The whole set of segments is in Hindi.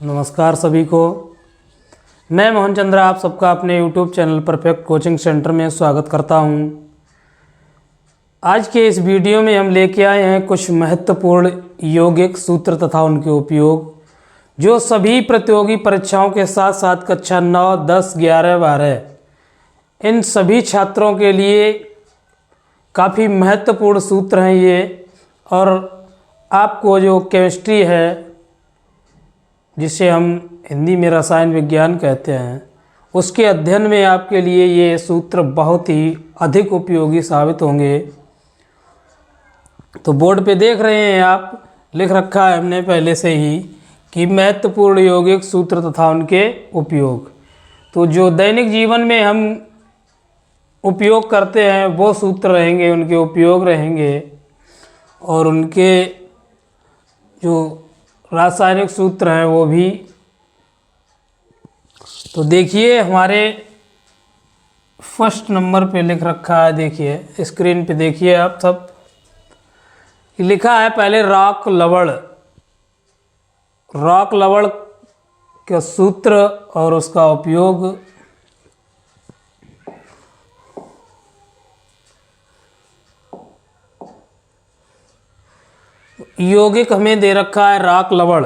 नमस्कार सभी को। मैं मोहन चंद्रा आप सबका अपने YouTube channel perfect coaching centre में स्वागत करता हूं। आज के इस वीडियो में हम लेके आए हैं कुछ महत्वपूर्ण यौगिक सूत्र तथा उनके उपयोग, जो सभी प्रतियोगी परीक्षाओं के साथ साथ कक्षा 9, 10, 11, 12 इन सभी छात्रों के लिए काफ़ी महत्वपूर्ण सूत्र हैं ये। और आपको जो केमिस्ट्री है, जिसे हम हिंदी में रसायन विज्ञान कहते हैं, उसके अध्ययन में आपके लिए ये सूत्र बहुत ही अधिक उपयोगी साबित होंगे। तो बोर्ड पे देख रहे हैं आप, लिख रखा है हमने पहले से ही कि महत्वपूर्ण यौगिक सूत्र तथा उनके उपयोग। तो जो दैनिक जीवन में हम उपयोग करते हैं वो सूत्र रहेंगे, उनके उपयोग रहेंगे, और उनके जो रासायनिक सूत्र हैं वो भी। तो देखिए हमारे फर्स्ट नंबर पे लिख रखा है, देखिए स्क्रीन पे देखिए आप सब, लिखा है पहले राख लवण। राख लवण का सूत्र और उसका उपयोग। यौगिक हमें दे रखा है राख लवण।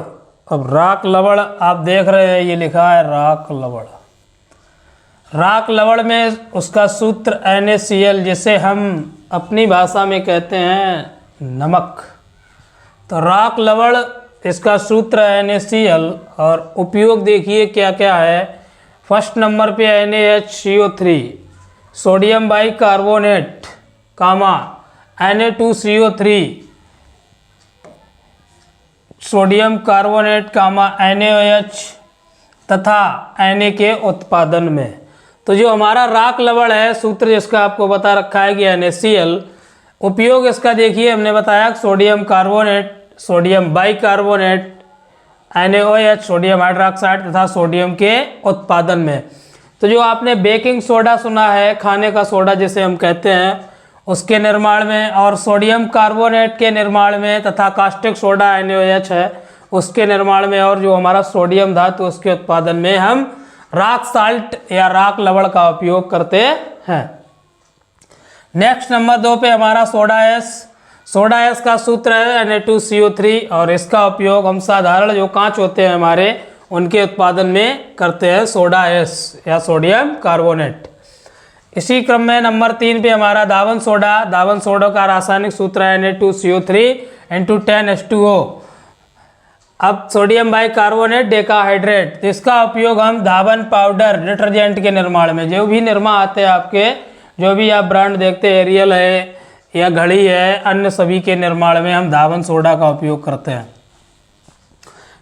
अब राख लवण आप देख रहे हैं, ये लिखा है राख लवण। राख लवण में उसका सूत्र NaCl, जिसे हम अपनी भाषा में कहते हैं नमक। तो राख लवण इसका सूत्र NaCl, और उपयोग देखिए क्या क्या है। फर्स्ट नंबर पे NaHCO3, sodium bicarbonate, Na2CO3, sodium carbonate, NaOH तथा Na के उत्पादन में। तो जो हमारा राख लवण है, सूत्र जिसका आपको बता रखा है कि NaCl, उपयोग इसका देखिए हमने बताया sodium carbonate, sodium bicarbonate, NaOH, sodium hydroxide तथा सोडियम के उत्पादन में। तो जो आपने बेकिंग सोडा सुना है, खाने का सोडा जिसे हम कहते हैं, उसके निर्माण में, और सोडियम कार्बोनेट के निर्माण में, तथा कास्टिक सोडा NaOH है उसके निर्माण में, और जो हमारा सोडियम धातु उसके उत्पादन में हम राख साल्ट या राख लवण का उपयोग करते हैं। नेक्स्ट नंबर 2 पे हमारा सोडा एस। सोडा एस का सूत्र है Na2CO3, और इसका उपयोग हम साधारण जो कांच होते हैं हमारे, उनके उत्पादन में करते हैं सोडा एस या सोडियम कार्बोनेट। इसी क्रम में नंबर 3 पे हमारा दावन सोडा। दावन सोडा का रासायनिक सूत्र है Na2CO3 × 10H2O। अब सोडियम बाइकार्बोनेट डेकाहाइड्रेट, इसका उपयोग हम धावन पाउडर डिटर्जेंट के निर्माण में, जो भी निर्मा आते हैं आपके, जो भी आप ब्रांड देखते हैं, एरियल है या घड़ी है, अन्य सभी के निर्माण में हम धावन सोडा का उपयोग करते हैं।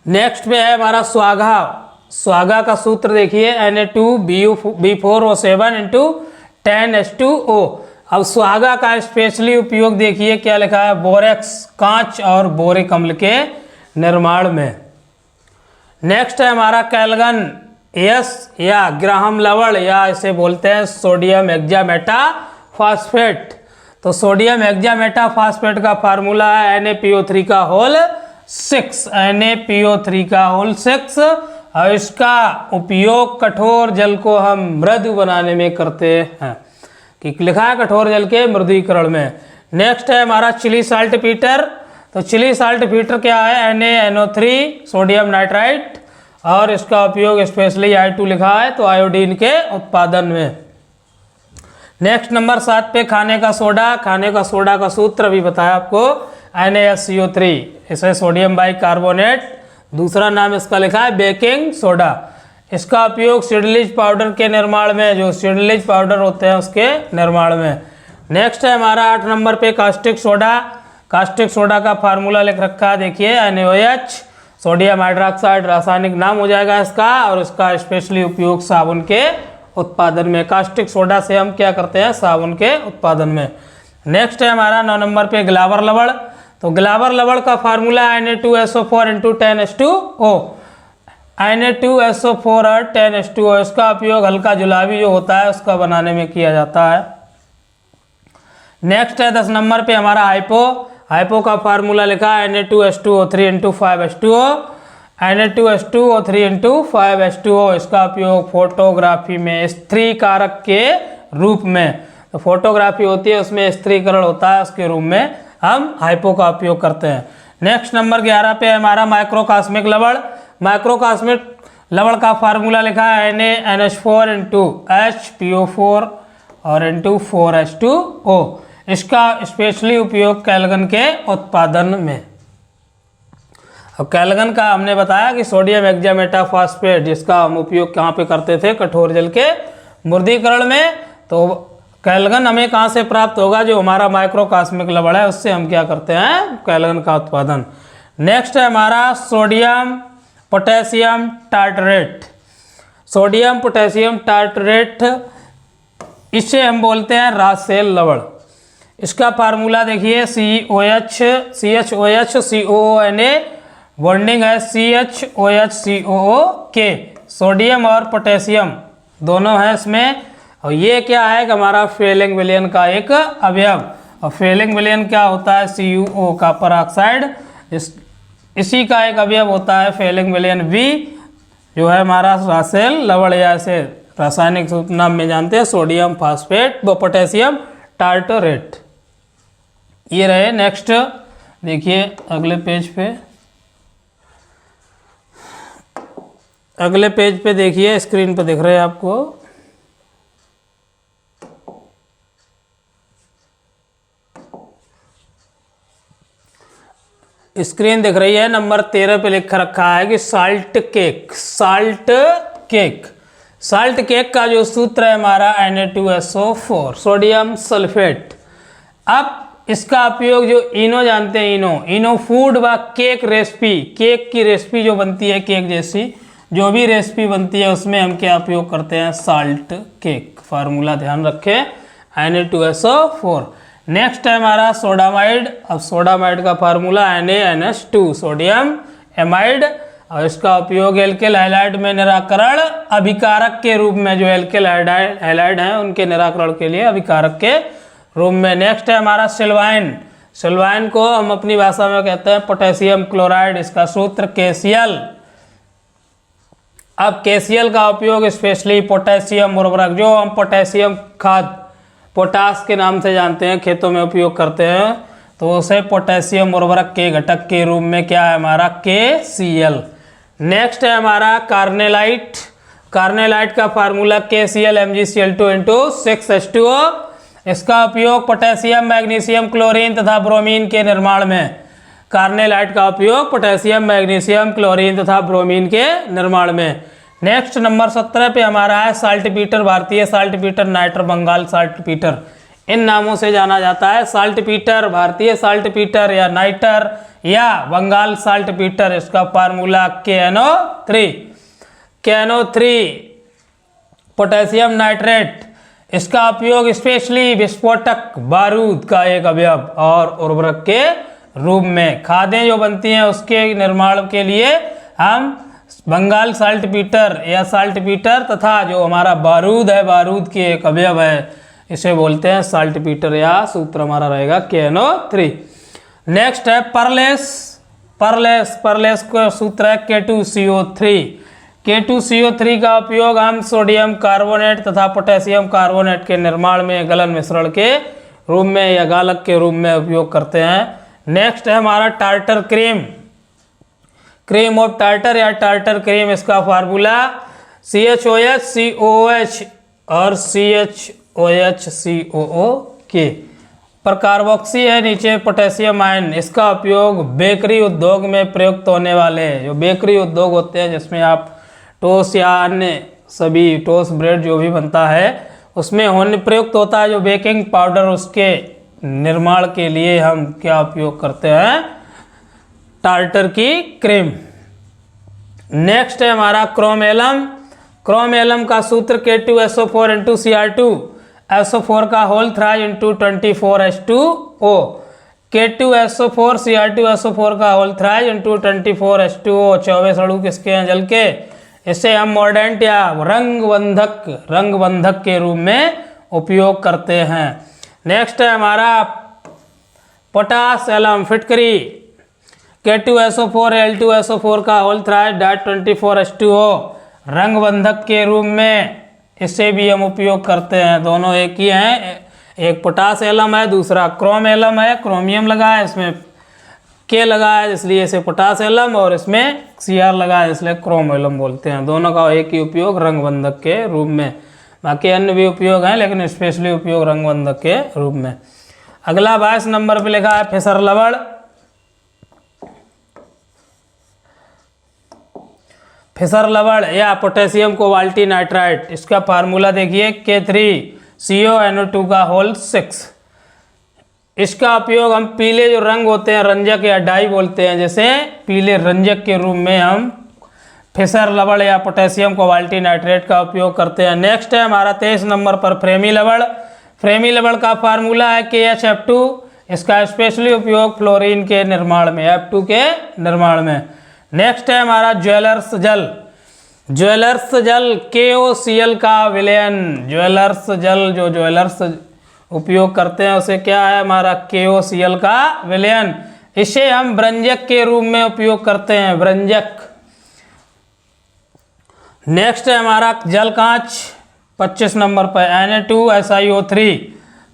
नेक्स्ट पे है हमारा स्वागा। स्वागा का सूत्र देखिए Na2B4O7 × 10H2O। अब स्वागा का स्पेशली उपयोग देखिए क्या लिखा है, बोरेक्स, कांच और बोरिक अम्ल के निर्माण में। नेक्स्ट है हमारा कैल्गन एस या ग्राहम लवण, या इसे बोलते हैं सोडियम हेक्सामेटाफॉस्फेट। तो सोडियम हेक्सामेटाफॉस्फेट का फार्मूला है NaPO3 का होल 6, NaPO3 का होल 6। और इसका उपयोग कठोर जल को हम मृदु बनाने में करते हैं, कि लिखा है कठोर जल के मृदुीकरण में। नेक्स्ट है हमारा चिली साल्ट पीटर। तो चिली साल्ट पीटर क्या है, NaNO3 सोडियम नाइट्राइट, और इसका उपयोग स्पेशली I2 लिखा है, तो आयोडीन के उत्पादन में। नेक्स्ट नंबर 7 पे खाने का सोडा। खाने का सोडा का सूत्र भी बताया आपको, NaSCO3, इसे सोडियम बाइकार्बोनेट, दूसरा नाम इसका लिखा है बेकिंग सोडा। इसका उपयोग सीडलिज पाउडर के निर्माण में, जो सीडलिज पाउडर होते हैं उसके निर्माण में। नेक्स्ट है हमारा 8 नंबर पे कास्टिक सोडा। कास्टिक सोडा का फार्मूला लिख रखा है देखिए NaOH, सोडियम हाइड्रोक्साइड रासायनिक नाम हो जाएगा इसका, और इसका स्पेशली उपयोग साबुन के उत्पादन में। कास्टिक सोडा से हम क्या करते हैं, साबुन के उत्पादन में। नेक्स्ट है हमारा 9 नंबर पे ग्लावर लवण। तो ग्लावर लवण का फार्मूला Na2SO4 × 10H2O। Na2SO4 और 10H2O, इसका उपयोग हल्का जुलाबी जो होता है उसका बनाने में किया जाता है। नेक्स्ट है 10 नंबर पे हमारा हाइपो। हाइपो का फार्मूला लिखा है Na2H2O3 × 5H2O। Na2H2O 3 इसका उपयोग फोटोग्राफी में स्त्री कारक के रूप में, तो फोटोग्राफी होती है उसमें स्त्रीकरण होता है, उसके रूप में हम हाइपो का उपयोग करते हैं। नेक्स्ट नंबर 11 पे हमारा माइक्रोकास्मिक लवण। माइक्रोकास्मिक लवण का फार्मूला लिखा है NaNH4 इंटू HPO4 और इंटू 4H2O। इसका स्पेशली उपयोग कैल्गन के उत्पादन में। अब कैल्गन का हमने बताया कि सोडियम हेक्सामेटाफॉस्फेट, जिसका हम उपयोग कहाँ पे करते थे, कठोर जल के मुर्दीकरण में। तो कैल्गन हमें कहाँ से प्राप्त होगा, जो हमारा माइक्रोकास्मिक लवण है उससे हम क्या करते हैं, कैल्गन का उत्पादन। नेक्स्ट है हमारा sodium potassium tartrate. Sodium potassium tartrate, इसे हम बोलते हैं रासेल लवण। इसका फार्मूला देखिए CHOH COONA, बॉन्डिंग है CHOH COO सोडियम और पोटेशियम दोनों है इसमें। और ये क्या है कि हमारा फेलिंग विलयन का एक अवयव। और फेलिंग विलयन क्या होता है, CuO कॉपर ऑक्साइड, इसी का एक अवयव होता है फेलिंग विलयन B, जो है हमारा रासेल लवण, या इसे रासायनिक नाम में जानते हैं सोडियम फास्फेट व पोटेशियम टार्टरेट। ये रहे। नेक्स्ट देखिए अगले पेज पे, अगले पेज पे देखिए, स्क्रीन पे दिख रहे हैं आपको। स्क्रीन दिख रही है, नंबर 13 पे लिख रखा है कि salt cake. Salt cake, salt cake का जो सूत्र है हमारा Na2SO4 सोडियम सल्फेट। अब इसका उपयोग जो इनो जानते हैं, इनो फूड व केक रेसिपी, केक की रेसिपी जो बनती है, केक जैसी जो भी रेसिपी बनती है उसमें हम क्या उपयोग करते हैं, साल्ट केक। फार्मूला ध्यान रखें Na2SO4। नेक्स्ट है हमारा सोडामाइड। अब सोडामाइड का फार्मूला NaNH2 सोडियम एमाइड, और इसका उपयोग एल्केल हैलाइड में निराकरण अभिकारक के रूप में, जो एल्केल हैलाइड हैं उनके निराकरण के लिए अभिकारक के रूप में। नेक्स्ट है हमारा सिल्वाइन। सिल्वाइन को हम अपनी भाषा में कहते हैं पोटेशियम क्लोराइड, इसका सूत्र KCl। अब KCl का उपयोग स्पेशली पोटेशियम उर्वरक, जो हम पोटेशियम खाद पोटास के नाम से जानते हैं, खेतों में उपयोग करते हैं, तो उसे पोटेशियम उर्वरक के घटक के रूप में क्या है हमारा KCl। नेक्स्ट है हमारा कार्नेलाइट। कार्नेलाइट का formula KCl MgCl2 into 6H2O। इसका उपयोग पोटेशियम मैग्नीशियम क्लोरीन तथा ब्रोमीन के निर्माण में। कार्नेलाइट का उपयोग पोटेशियम मैग्नीशियम क्लोरीन तथा ब्रोमीन के निर्माण में। नेक्स्ट नंबर 17 पे हमारा है साल्टपीटर। भारतीय साल्टपीटर, नाइटर बंगाल साल्टपीटर, इन नामों से जाना जाता है। साल्टपीटर, भारतीय साल्टपीटर या नाइटर या बंगाल साल्टपीटर। इसका फार्मूला KNO3 पोटेशियम नाइट्रेट। इसका उपयोग स्पेशली विस्फोटक बारूद का एक अवयव और उर्वरक के रूप में। खादें जो बनती हैं उसके निर्माण के लिए हम बंगाल साल्टपीटर या साल्टपीटर तथा जो हमारा बारूद है, बारूद के एक अवयव है, इसे बोलते हैं साल्टपीटर, या सूत्र हमारा रहेगा KNO3। नेक्स्ट है परलेस। परलेस का सूत्र है K2CO3। K2CO3 का उपयोग हम सोडियम कार्बोनेट तथा पोटेशियम कार्बोनेट के निर्माण में गलन मिश्रण के रूप में या गालक के रूप में उपयोग करते हैं। नेक्स्ट है हमारा tartar cream. Cream of tartar या टार्टर क्रीम, इसका फार्मूला CHOH COOH और CHOH COO पर कार्बोक्सी है, नीचे पोटेशियम आयन। इसका उपयोग बेकरी उद्योग में प्रयुक्त होने वाले, जो बेकरी उद्योग होते हैं जिसमें आप टोस्ट या अन्य सभी टोस्ट ब्रेड जो भी बनता है उसमें होने प्रयुक्त होता है जो बेकिंग पाउडर, उसके निर्माण के लिए हम क्या उपयोग करते हैं, टार्टर की क्रीम। नेक्स्ट है हमारा क्रोमेलम। क्रोमेलम का सूत्र K2SO4 इंटू Cr2 SO4 का whole thrice into 24H2O। K2SO4 Cr2 SO4 का होल थ्राइज इंटू 24H2O। 24 अणु किसके हैं, जल के। इसे हम मॉर्डेंट या रंगबंधक के रूप में उपयोग करते हैं। नेक्स्ट है हमारा पोटास एलम फिटकरी। K2SO4 Al2SO4 का होल थ्राइड डाट 24H2O रंग बंधक के रूप में इसे भी हम उपयोग करते हैं। दोनों एक ही हैं, एक पोटास एलम है, दूसरा क्रोम एलम है। क्रोमियम लगा है, इसमें के लगा है इसलिए इसे पोटास एलम, और इसमें Cr लगा है इसलिए क्रोम एलम बोलते हैं। दोनों का एक ही उपयोग रंग बंधक के रूप में। बाकी अन्य भी उपयोग हैं लेकिन स्पेशली उपयोग रंग बंधक के रूप में। अगला 22 नंबर पे लिखा है फिसर लवण। फिसर लवण या पोटेशियम कोबाल्टी नाइट्राइट, इसका फार्मूला देखिए K3CONO2 का होल 6। इसका उपयोग हम पीले जो रंग होते हैं रंजक या डाई बोलते हैं, जैसे पीले रंजक के रूप में हम फिसर लवण या पोटेशियम कोबाल्टी नाइट्रेट का उपयोग करते हैं। नेक्स्ट है हमारा 23 नंबर पर फ्रेमी लवण। फ्रेमी लवण का फार्मूला है KHF2। इसका स्पेशली उपयोग फ्लोरीन के निर्माण में, F2 के निर्माण में। नेक्स्ट है हमारा ज्वेलर्स जल। ज्वेलर्स जल KOCl का विलयन। ज्वेलर्स जल जो ज्वेलर्स उपयोग करते हैं उसे क्या है हमारा KOCl का विलयन। इसे हम व्रंजक के रूप में उपयोग करते हैं, व्रंजक। नेक्स्ट है हमारा जल कांच 25 नंबर पर Na2SiO3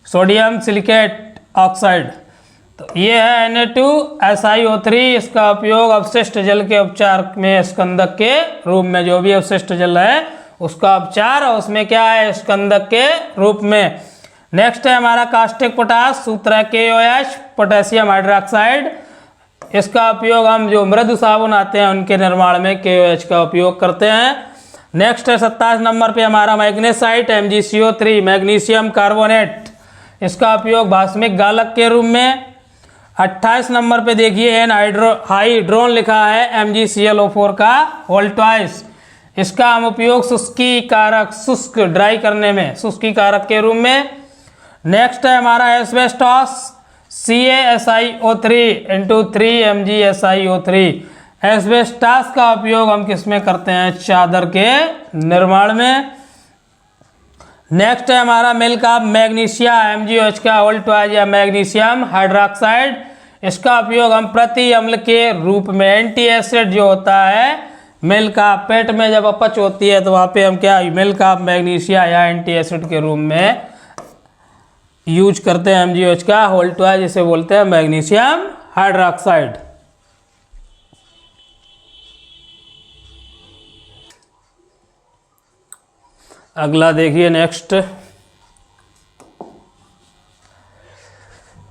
सोडियम सिलिकेट ऑक्साइड। तो ये है Na2SiO3। इसका उपयोग अवशिष्ट जल के उपचार में स्कंदक के रूप में, जो भी अवशिष्ट जल है उसका उपचार, और उसमें क्या है स्कंदक के रूप में। नेक्स्ट है हमारा कास्टिक पोटास, सूत्र है KOH पोटेशियम हाइड्रोक्साइड। इसका उपयोग हम जो मृदु साबुन आते हैं उनके निर्माण में KOH का उपयोग करते हैं। नेक्स्ट है 27 नंबर पे हमारा मैग्नेसाइट MgCO3 मैग्नीशियम कार्बोनेट। इसका उपयोग भास्मिक गालक के रूप में। 28 नंबर पे देखिए एन हाइड्रोन लिखा है MgClO4 का होल ट्वाइस। इसका हम उपयोग शुष्की कारक, शुष्क ड्राई करने में, शुष्की कारक के रूप में। नेक्स्ट है हमारा एस्बेस्टॉस CaSiO3 × 3MgSiO3। एस्बेस्टास का उपयोग हम किस में करते हैं, चादर के निर्माण में। नेक्स्ट है हमारा मिल्क ऑफ मैग्नीशिया MgOH का होल ट्वाइस या मैग्नीशियम हाइड्रोक्साइड। इसका उपयोग हम प्रति अम्ल के रूप में, एंटी एसिड जो होता है मिल्क ऑफ, पेट में जब अपच होती है तो वहाँ पे हम क्या मिल्क ऑफ मैग्नीशिया या एंटी एसिड के रूप में यूज करते हैं MgOH का होल ट्वाइस, जिसे बोलते हैं मैग्नीशियम हाइड्रोक्साइड। अगला देखिए नेक्स्ट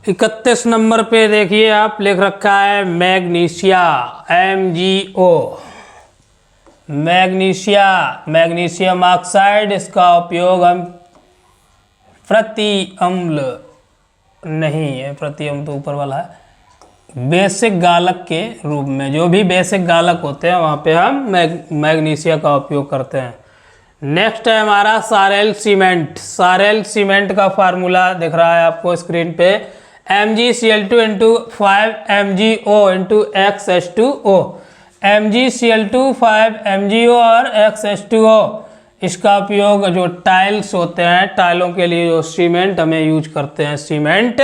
31 नंबर पे देखिए आप लिख रखा है magnesia MgO, magnesia magnesium oxide. इसका उपयोग हम प्रति अम्ल नहीं है, प्रति अम्ल तो ऊपर वाला है, बेसिक गालक के रूप में, जो भी बेसिक गालक होते हैं वहाँ पे हम मैग्नीशिया का उपयोग करते हैं। नेक्स्ट है हमारा सारेल सीमेंट। सारेल सीमेंट का फार्मूला दिख रहा है आपको स्क्रीन पे MgCl2 × 5MgO × XH2O। MgCl2 5MgO और XH2O। इसका उपयोग जो टाइल्स होते हैं, टाइलों के लिए जो सीमेंट हमें यूज करते हैं सीमेंट,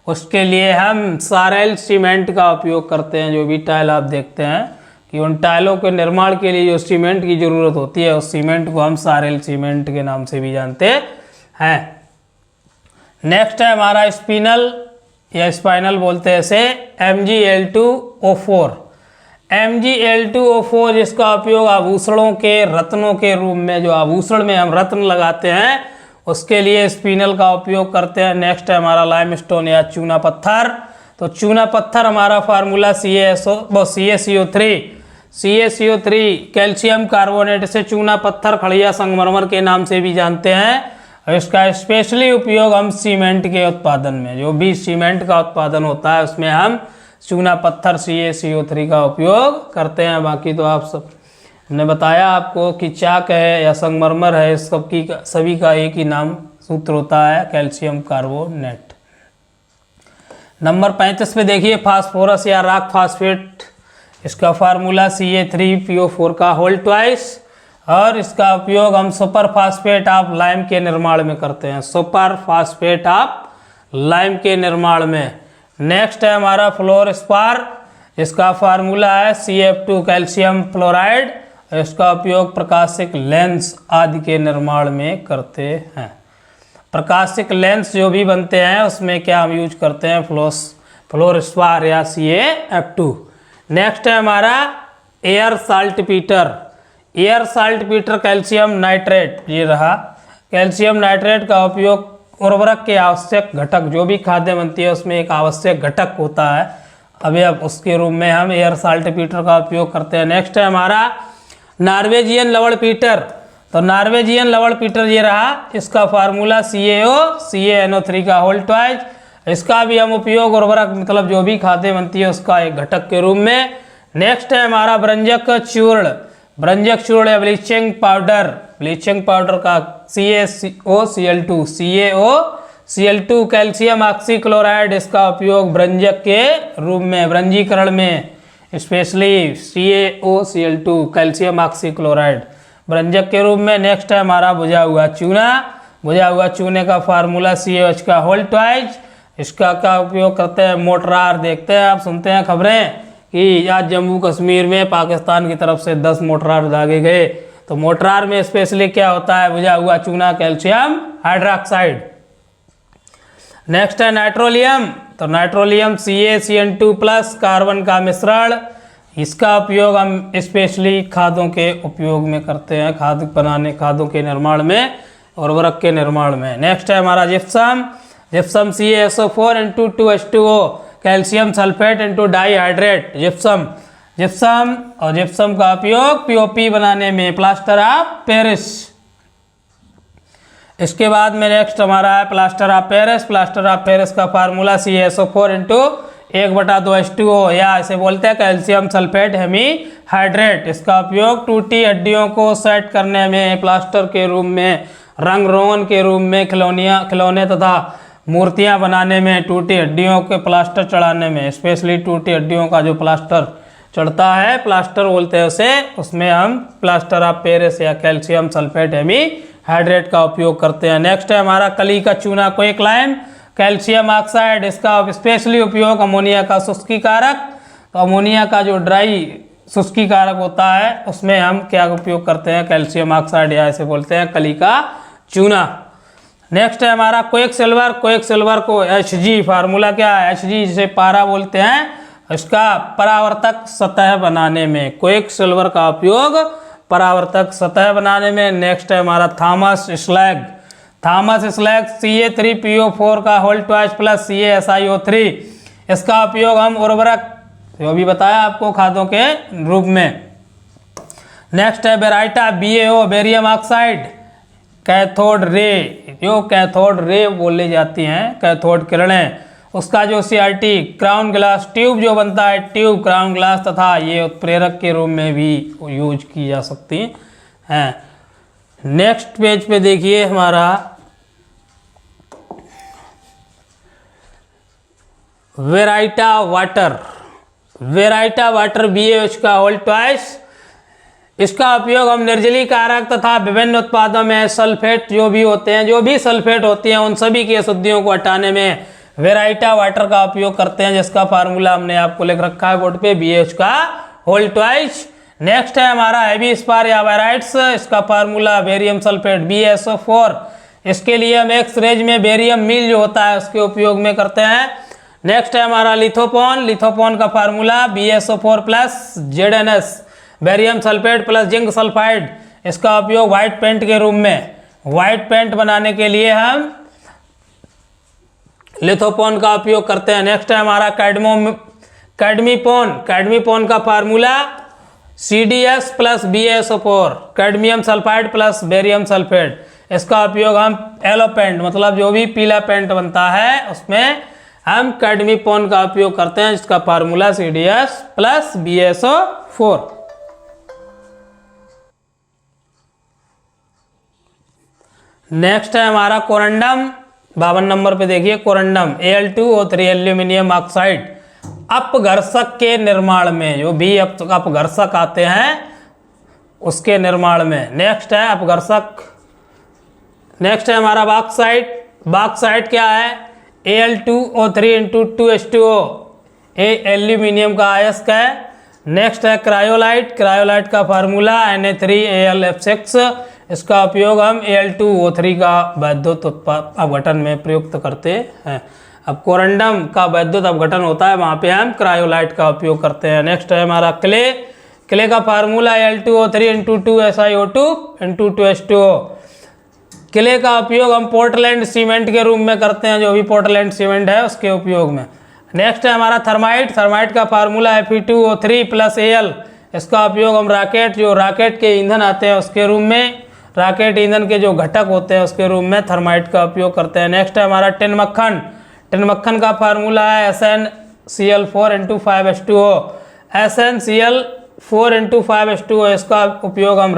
उसके लिए हम सारेल सीमेंट का उपयोग करते हैं। जो भी टाइल आप देखते हैं कि उन टाइलों के निर्माण के लिए जो सीमेंट की ज़रूरत होती है उस सीमेंट को हम सारेल सीमेंट के नाम से भी जानते हैं। नेक्स्ट है हमारा स्पिनल या स्पाइनल बोलते हैं इसे MgL2O4। MgL2O4 जिसका उपयोग आभूषणों के रत्नों के रूप में, जो आभूषण में हम रत्न लगाते हैं उसके लिए स्पिनल का उपयोग करते हैं। नेक्स्ट है हमारा लाइमस्टोन या चूना पत्थर। तो चूना पत्थर हमारा फार्मूला CaCO3 कैल्शियम कार्बोनेट से चूना पत्थर खड़िया संगमरमर के नाम से भी जानते हैं। और इसका स्पेशली उपयोग हम सीमेंट के उत्पादन में, जो भी सीमेंट का उत्पादन होता है उसमें हम चूना पत्थर CaCO3 का उपयोग करते हैं। बाकी तो आप सब ने बताया आपको कि चाक है या संगमरमर है, इस सब की सभी का एक ही नाम सूत्र होता है कैल्शियम कार्बोनेट। नंबर 35 पे देखिए फास्फोरस या रॉक फास्फेट। इसका फार्मूला Ca3PO4 का होल ट्वाइस, और इसका उपयोग हम सुपर फास्फेट ऑफ लाइम के निर्माण में करते हैं, सुपर फास्फेट ऑफ लाइम के निर्माण में। नेक्स्ट है हमारा फ्लोर स्पार इसका फार्मूला है CF2 कैल्शियम फ्लोराइड। इसका उपयोग प्रकाशिक लेंस आदि के निर्माण में करते हैं। प्रकाशिक लेंस जो भी बनते हैं उसमें क्या हम यूज करते हैं, फ्लोरोस्वार या CaF2। नेक्स्ट है हमारा air saltpetre. Air saltpetre calcium nitrate, ये रहा। कैल्शियम नाइट्रेट का उपयोग उर्वरक के आवश्यक घटक, जो भी खाद्य बनती है उसमें एक आवश्यक घटक होता है, अभी अब उसके रूप में हम एयर साल्टपीटर का उपयोग करते हैं। नेक्स्ट है हमारा नॉर्वेजियन लवण पीटर। तो नॉर्वेजियन लवण पीटर ये रहा, इसका फार्मूला CaO3 का होल ट्वाइस। इसका भी हम उपयोग उर्वरक मतलब जो भी खाद्य बनती है उसका एक घटक के रूप में। नेक्स्ट है हमारा ब्रंजक चूर्ण। ब्रंजक चूर्ण या ब्लीचिंग पाउडर। ब्लीचिंग पाउडर का CaCO2 कैल्शियम ऑक्सीक्लोराइड, इसका उपयोग ब्रंजक के रूप में, ब्रंजीकरण में, स्पेशली CaOCl2 कैल्शियम ऑक्सीक्लोराइड ब्रंजक के रूप में। नेक्स्ट है हमारा बुझा हुआ चूना। बुझा हुआ चूने का फार्मूला CaOH का होल ट्वाइस। इसका क्या उपयोग करते हैं, मोटरार। देखते हैं, आप सुनते हैं खबरें कि आज जम्मू कश्मीर में पाकिस्तान की तरफ से 10 मोटरार दागे गए। तो मोटरार में स्पेशली क्या होता है, बुझा हुआ चूना कैल्शियम हाइड्रोक्साइड। नेक्स्ट है नाइट्रोलियम। तो नाइट्रोलियम CaCN2 प्लस कार्बन का मिश्रण। इसका उपयोग हम स्पेशली खादों के उपयोग में करते हैं, खाद बनाने, खादों के निर्माण में, उर्वरक के निर्माण में। नेक्स्ट है हमारा gypsum. Gypsum CaSO4 × 2H2O calcium sulphate × dihydrate gypsum. और जिप्सम का उपयोग POP बनाने में, प्लास्टर ऑफ पेरिस। इसके बाद में नेक्स्ट हमारा है plaster of Paris. Plaster of Paris का फार्मूला CaSO4 × 1/2H2O या इसे बोलते हैं कैल्शियम सल्फेट हेमीहाइड्रेट। इसका उपयोग टूटी हड्डियों को सेट करने में, प्लास्टर के रूप में, रंग रोगन के रूप में, खिलौने तथा मूर्तियां बनाने में, टूटी हड्डियों के प्लास्टर चढ़ाने में, स्पेशली टूटी हड्डियों का जो प्लास्टर चढ़ता है, प्लास्टर बोलते हैं उसे, उसमें हम प्लास्टर ऑफ पेरिस या कैल्शियम सल्फेट हेमीहाइड्रेट का उपयोग करते हैं। नेक्स्ट है हमारा कली का चूना क्विकलाइम कैल्शियम ऑक्साइड। इसका स्पेशली उपयोग अमोनिया का शुष्कीकारक, तो अमोनिया का जो ड्राई शुष्कीकारक होता है उसमें हम क्या उपयोग करते हैं, कैल्शियम ऑक्साइड या इसे बोलते हैं कली का चूना। नेक्स्ट है हमारा क्विक सिल्वर। क्विक सिल्वर को Hg, फार्मूला क्या है, Hg जिसे पारा बोलते हैं, इसका परावर्तक सतह बनाने में, क्विक सिल्वर का उपयोग परावर्तक सतह बनाने में। नेक्स्ट है हमारा Thomas slag. Thomas slag Ca3PO4 का होल ट्वाइस प्लस CaSiO3। इसका उपयोग हम उर्वरक, जो भी बताया आपको, खादों के रूप में। नेक्स्ट है baryta BaO barium oxide. Cathode ray, जो कैथोड रे बोली जाती हैं, कैथोड किरणें, उसका जो CRT क्राउन ग्लास ट्यूब जो बनता है, ट्यूब क्राउन ग्लास, तथा ये उत्प्रेरक के रूप में भी यूज की जा सकती हैं। नेक्स्ट पेज पे देखिए हमारा वेराइटा वाटर। वेराइटा वाटर BaOH का होल ट्वाइस। इसका उपयोग हम निर्जलीकारक तथा विभिन्न उत्पादों में सल्फेट जो भी होते हैं, जो भी सल्फेट होती हैं, उन सभी की अशुद्धियों को हटाने में वेराइटा वाटर का उपयोग करते हैं, जिसका फार्मूला हमने आपको लिख रखा है बोर्ड पे, BaOH का होल ट्वाइस। नेक्स्ट है हमारा हैवी स्पार या बैराइट्स। इसका फार्मूला बेरियम सल्फेट BaSO4। इसके लिए हम एक्स रेज में बेरियम मील जो होता है उसके उपयोग में करते हैं। नेक्स्ट है हमारा लिथोपोन। लिथोपोन का formula BaSO4 plus ZnS barium sulphate plus zinc sulphide. इसका उपयोग व्हाइट पेंट के रूप में, व्हाइट पेंट बनाने के लिए हम लिथोपोन का उपयोग करते हैं। नेक्स्ट है हमारा कैडमीपोन। कैडमीपोन का formula CdS plus BaSO4 cadmium sulphide plus barium sulphate. इसका उपयोग हम येलो पेंट, मतलब जो भी पीला पेंट बनता है उसमें हम कैडमीपोन का उपयोग करते हैं, जिसका formula CdS plus BaSO4। Next है हमारा कोरंडम। 52 नंबर पे देखिए कोरंडम Al2O3 एल्यूमिनियम ऑक्साइड। अपघर्षक के निर्माण में, जो भी अपघर्षक आते हैं उसके निर्माण में। नेक्स्ट है अपघर्षक। नेक्स्ट है हमारा बॉक्साइट। बॉक्साइट क्या है, Al2O3 × 2H2O ए एल्यूमिनियम का अयस्क है। नेक्स्ट है क्रायोलाइट, क्रायोलाइट का फार्मूला Na3Al(F6), इसका उपयोग हम Al2O3 का वैद्युत अपघटन में प्रयुक्त करते हैं। अब कोरंडम का वैद्युत अपघटन होता है, वहाँ पे हम क्रायोलाइट का उपयोग करते हैं। नेक्स्ट है हमारा क्ले, क्ले का formula Al2O3 × 2SiO2 × 2H2O। Clay का उपयोग हम पोर्टलैंड सीमेंट के रूप में करते हैं, जो भी पोर्टलैंड सीमेंट है उसके उपयोग में। नेक्स्ट है हमारा थर्माइट, थर्माइट का फार्मूला Fe2O3 + Al, इसका उपयोग हम रॉकेट, जो रॉकेट के ईंधन आते हैं उसके रूप में, रॉकेट ईंधन के जो घटक होते हैं उसके रूप में थर्माइट का उपयोग करते हैं। नेक्स्ट है हमारा टिन मक्खन, टिन मक्खन का फार्मूला है SnCl4 × 5H2O, SnCl4 × 5H2O, इसका उपयोग हम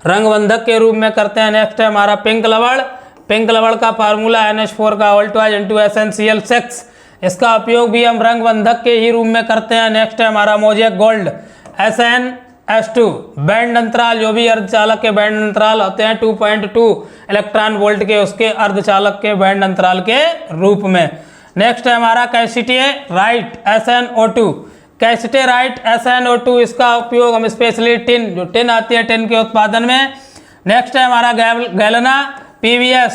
रंगबंधक के रूप में करते हैं। नेक्स्ट है हमारा पिंक लवण, पिंक लवण का फार्मूला NH4 का वोल्टवाइज × SnCl6, इसका उपयोग भी हम रंगबंधक के ही रूप में करते हैं। नेक्स्ट है हमारा मोज़ेक गोल्ड, SnS2, बैंड अंतराल, जो भी अर्धचालक के बैंड अंतराल होते हैं 2.2 इलेक्ट्रॉन वोल्ट के, उसके अर्धचालक के बैंड अंतराल के रूप में। नेक्स्ट है हमारा कैल्सिटेराइट SnO2, कैल्सिटेराइट SnO2, इसका उपयोग हम स्पेशली टिन, जो टिन आती है टिन के उत्पादन में। नेक्स्ट है हमारा galena PbS,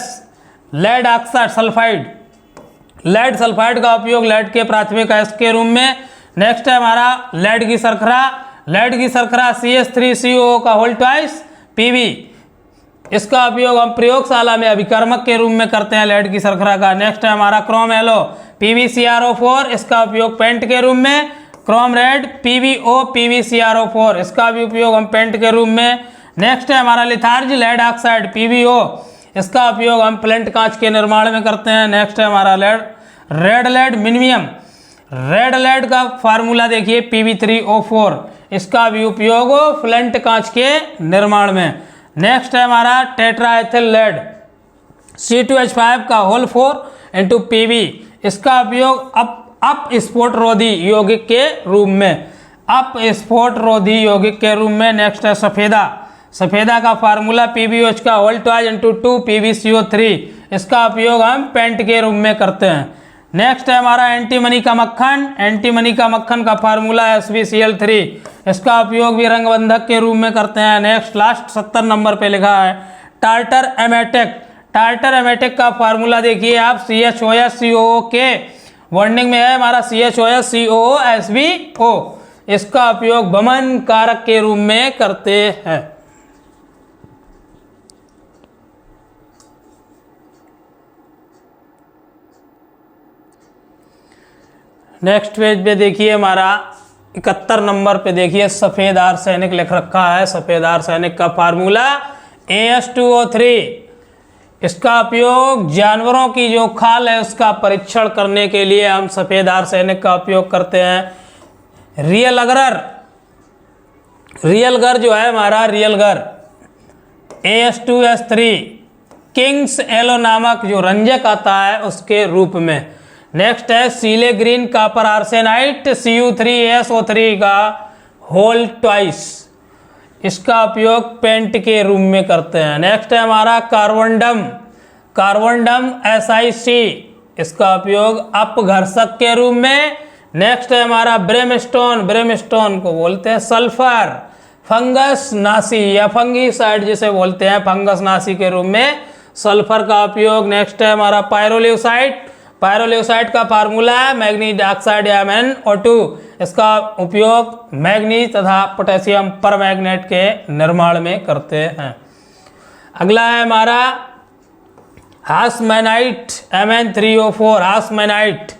lead oxide sulphide, lead sulphide का उपयोग लेड के प्राथमिक अयस्क के रूप में। नेक्स्ट है हमारा लेड की सरखरा, लेड की सरखरा CH3COO का वोल्टवाइज Pb, इसका उपयोग हम प्रयोगशाला में अभिकर्मक के रूप में करते हैं लेड की सरखरा का। नेक्स्ट है हमारा क्रोम एलो PbCrO4, इसका उपयोग पेंट के रूप में। क्रोम रेड PbO PbCrO4, इसका भी उपयोग हम पेंट के रूप में। नेक्स्ट है हमारा लिथार्ज लेड ऑक्साइड PbO, इसका उपयोग हम प्लेंट कांच के निर्माण में करते हैं। नेक्स्ट है हमारा red lead minimum, red lead का फार्मूला देखिए Pb3O4, इसका भी उपयोग फ्लेंट कांच के निर्माण में। नेक्स्ट है हमारा टेट्राएथिल लेड C2H5 का होल 4 × Pb, इसका उपयोग अप स्फोटरोधी यौगिक के रूप में, अप स्फोटरोधी यौगिक के रूप में। नेक्स्ट है सफेदा, सफेदा का फार्मूला PbOH का वोल्टवाइज × 2 PbCO3, इसका उपयोग हम पेंट के रूप में करते हैं। नेक्स्ट है हमारा एंटीमनी का मक्खन, एंटीमनी का मक्खन का फार्मूला SbCl3, इसका उपयोग भी रंगबंधक के रूप में करते हैं। नेक्स्ट लास्ट 70 नंबर पे लिखा है टार्टर एमेटिक, टार्टर एमेटिक का फार्मूला देखिए आप CHOSCOO के बॉन्डिंग में है हमारा CHOSCOO SbO, इसका उपयोग वमन कारक के रूप में करते हैं। नेक्स्ट पेज पे देखिए हमारा 71 नंबर पे देखिए सफेद आर्सेनिक लिख रखा है। सफेद आर्सेनिक का फार्मूला AS2O3, इसका उपयोग जानवरों की जो खाल है उसका परीक्षण करने के लिए हम सफेद आर्सेनिक का उपयोग करते हैं। रियल गर जो है हमारा रियल गर AS2S3 किंग्स एलो नामक जो रंजक आता है उसके रूप में। नेक्स्ट है सीले ग्रीन कॉपर आर्सेनाइट Cu3SO3 का होल ट्वाइस, इसका उपयोग पेंट के रूप में करते हैं। नेक्स्ट है हमारा कार्बोंडम, कार्बोंडम SiC, इसका उपयोग अपघर्षक के रूप में। नेक्स्ट है हमारा ब्रेमस्टोन, ब्रेमस्टोन को बोलते हैं सल्फर फंगस नासी या फंगीसाइड जिसे बोलते हैं, फंगस नासी के रूप में सल्फर का उपयोग। नेक्स्ट है हमारा पायरोल्यूसाइड, पायरोल्यूसाइड का फार्मूला है मैग्नीज ऑक्साइड या MnO2, इसका उपयोग मैग्नीज तथा पोटेशियम परमैंगनेट के निर्माण में करते हैं। अगला है हमारा हास्मैनाइट Mn3O4, हास्मैनाइट,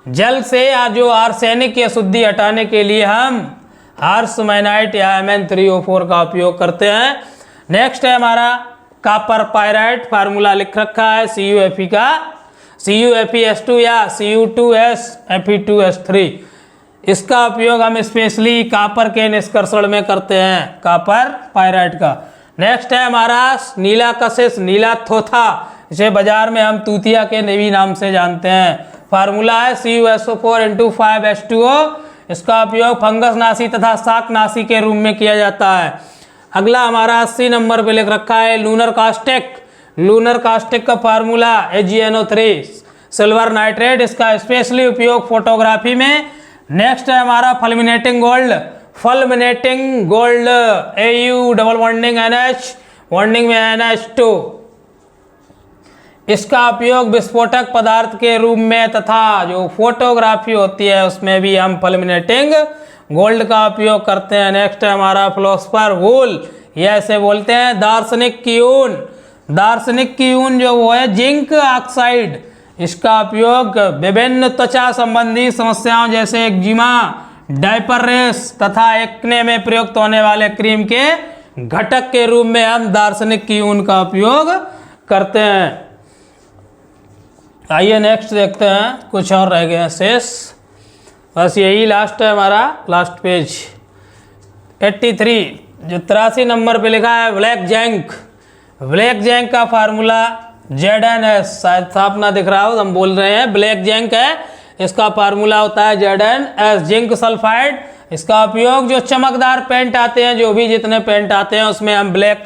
जल से जो आर्सेनिक की अशुद्धि हटाने के लिए हम हास्मैनाइट या Mn3O4 का उपयोग करते हैं। नेक्स्ट है हमारा कॉपर पायराइट, फार्मूला लिख रखा है CuFe का, CuFeS2 या Cu2sFe2S3, इसका उपयोग हम स्पेशली कॉपर के निष्कर्षण में करते हैं, कॉपर पायराइट का। नेक्स्ट है हमारा नीला कशिश, नीला थोथा, इसे बाजार में हम तूतिया के नवी नाम से जानते हैं। फार्मूला है CuSO4 × 5H2O, इसका उपयोग फंगस नाशी तथा शाक नाशी के रूप में किया जाता है। अगला हमारा 80 नंबर पे लिख रखा है लूनर कास्टिक, लूनर कास्टिक का फार्मूला AgNO3 सिल्वर नाइट्रेट, इसका स्पेशली उपयोग फोटोग्राफी में। नेक्स्ट है हमारा fulminating gold, fulminating gold AU double bonding NH, bonding में NH2, इसका उपयोग विस्फोटक पदार्थ के रूप में तथा जो फोटोग्राफी होती है उसमें भी हम फल्मिनेटिंग गोल्ड का उपयोग करते हैं। नेक्स्ट है हमारा फिलोसफर वूल, ये ऐसे बोलते हैं। दार्शनिक कीऊन, दार्शनिक कीऊन जो वो है जिंक ऑक्साइड, इसका उपयोग विभिन्न त्वचा संबंधी समस्याओं जैसे एक्जिमा, डायपर रेश तथा एक्ने में प्रयुक्त होने वाले क्रीम के घटक के रूप में हम दार्शनिक कीऊन का उपयोग करते हैं। आइए नेक्स्ट देखते हैं, कुछ और रह गए हैं शेष, बस यही लास्ट है हमारा, लास्ट पेज 83, जो 83 नंबर पे लिखा है ब्लैक जैंक। ब्लैक जैंक का फार्मूला ZnS, शायद साफ ना दिख रहा हो, हम बोल रहे हैं ब्लैक जैंक है, इसका फार्मूला होता है ZnS, जिंक सल्फाइड। इसका उपयोग जो चमकदार पेंट आते हैं, जो भी जितने पेंट आते हैं उसमें हम ब्लैक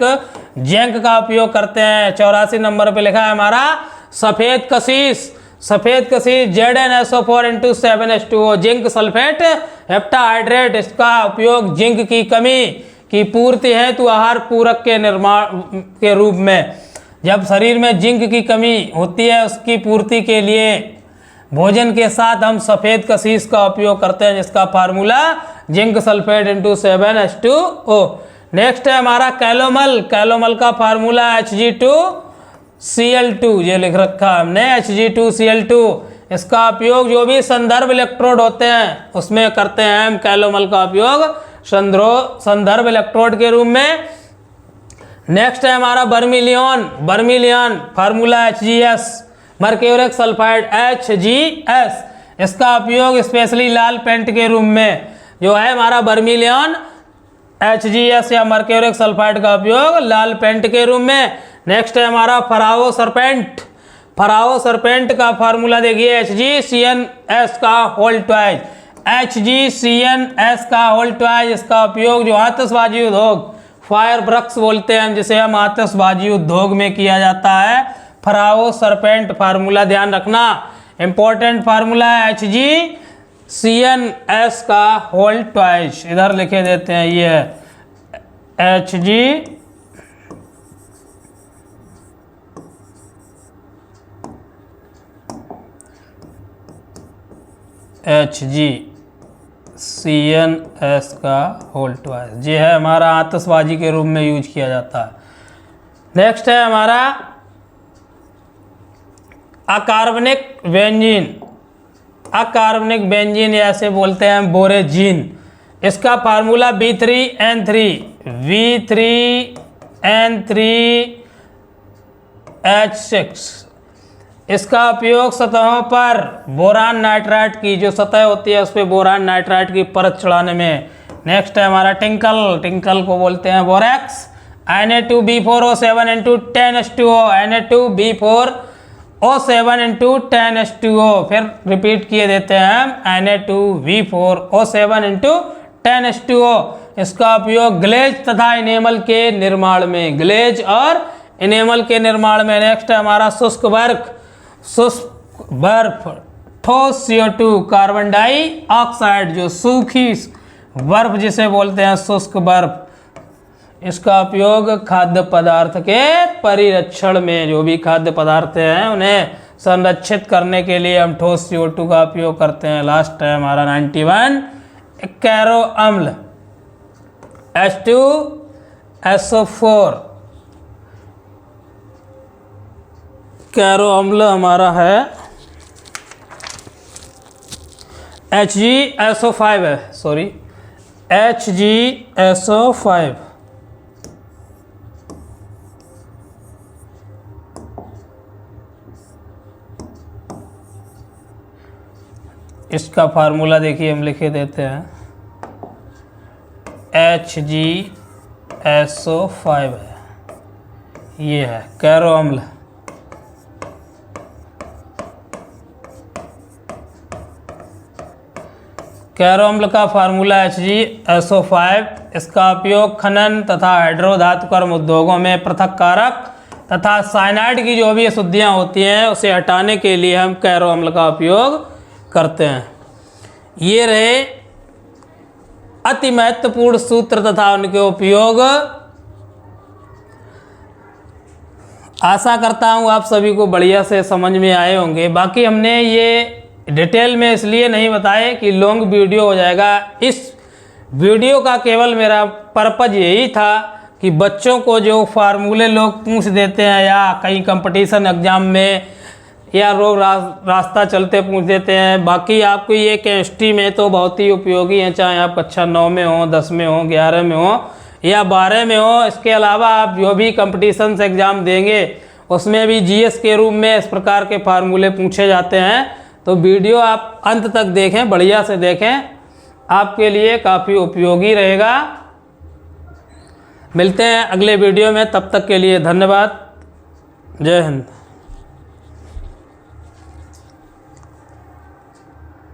जैंक का उपयोग करते हैं। 84 नंबर पे लिखा है हमारा सफेद कशिश, सफेद कशिश ZnSO4 जिंक सल्फेट हेप्टाहाइड्रेट, इसका उपयोग जिंक की कमी की पूर्ति हेतु आहार पूरक के निर्माण के रूप में, जब शरीर में जिंक की कमी होती है उसकी पूर्ति के लिए भोजन के साथ हम सफेद कशिश का उपयोग करते हैं, जिसका formula zinc sulphate into 7H2O। Next है हमारा कैलोमल, कैलोमल का फार्मूला Hg2Cl2, ये लिख रखा हमने Hg2Cl2, इसका उपयोग जो भी संदर्भ इलेक्ट्रोड होते हैं उसमें करते हैं हम कैलोमल का उपयोग संदर्भ इलेक्ट्रोड के रूप में। नेक्स्ट है हमारा vermilion, vermilion formula HgS, mercuric sulphide HgS, इसका उपयोग स्पेशली लाल पेंट के रूप में जो है हमारा बर्मिलियन HgS या मर्क्यूरिक सल्फाइड का उपयोग लाल पेंट के रूप में। नेक्स्ट है हमारा फराओ सरपेंट, फराओ सरपेंट का फार्मूला देखिए HgCnS का होल ट्वाइज, HgCnS का होल ट्वाइज, इसका उपयोग जो आतिशबाजी उद्योग, फायर ब्रक्स बोलते हैं जिसे हम आतिशबाजी उद्योग में किया जाता है। फराओ सरपेंट फार्मूला ध्यान रखना, इंपॉर्टेंट फार्मूला है HgCnS का होल ट्वाइज, इधर लिखे देते हैं, ये HgCnS का होल ट्वाइस, ये है हमारा आतिशबाजी के रूप में यूज किया जाता है। नेक्स्ट है हमारा अकार्बनिक बेंजीन, अकार्बनिक बेंजीन ऐसे बोलते हैं बोरेजीन, इसका फार्मूला B3N3, B3N3H6, इसका उपयोग सतहों पर बोरान नाइट्राइट की जो सतह होती है उस पर बोरान नाइट्राइट की परत चढ़ाने में। नेक्स्ट है हमारा टिंकल, टिंकल को बोलते हैं borax, Na2B4O7 10H2O, Na2B4O7 10H2O, फिर रिपीट किए देते हैं हम Na2B4O7 10H2O, इसका उपयोग ग्लेज तथा इनेमल के निर्माण में, ग्लेज और इनेमल के निर्माण में। नेक्स्ट है हमारा शुष्क बर्फ, शुष्क बर्फ ठोस CO2 कार्बन डाइऑक्साइड, जो सूखी बर्फ जिसे बोलते हैं शुष्क बर्फ, इसका उपयोग खाद्य पदार्थ के परिरक्षण में, जो भी खाद्य पदार्थ हैं उन्हें संरक्षित करने के लिए हम ठोस CO2 का उपयोग करते हैं। लास्ट है हमारा 91 कैरो अम्ल H2SO4, कैरो अम्ल हमारा है HgSO5 है, सॉरी HgSO5, इसका फार्मूला देखिए हम लिखे देते हैं HgSO5 है, ये है कैरो अम्ल। कैरो अम्ल का फार्मूला HgSO5, इसका उपयोग खनन तथा हाइड्रोधातुकर्म उद्योगों में पृथक्कारक तथा साइनाइड की जो भी अशुद्धियाँ होती हैं उसे हटाने के लिए हम कैरो अम्ल का उपयोग करते हैं। ये रहे अति महत्वपूर्ण सूत्र तथा उनके उपयोग। आशा करता हूँ आप सभी को बढ़िया से समझ में आए होंगे। बाकी हमने ये डिटेल में इसलिए नहीं बताए कि लॉन्ग वीडियो हो जाएगा। इस वीडियो का केवल मेरा पर्पज यही था कि बच्चों को जो फार्मूले लोग पूछ देते हैं या कहीं कंपटीशन एग्जाम में या रोज रास्ता चलते पूछ देते हैं, बाकी आपको ये केमिस्ट्री में तो बहुत ही उपयोगी है, चाहे आप कक्षा 9 में हो, 10 में हो, 11 में हो या 12 में हो। इसके अलावा आप जो भी कंपटीशन से एग्ज़ाम देंगे उसमें भी जीएस के रूप में इस प्रकार के फार्मूले पूछे जाते हैं। तो वीडियो आप अंत तक देखें, बढ़िया से देखें, आपके लिए काफ़ी उपयोगी रहेगा। मिलते हैं अगले वीडियो में, तब तक के लिए धन्यवाद। जय हिंद।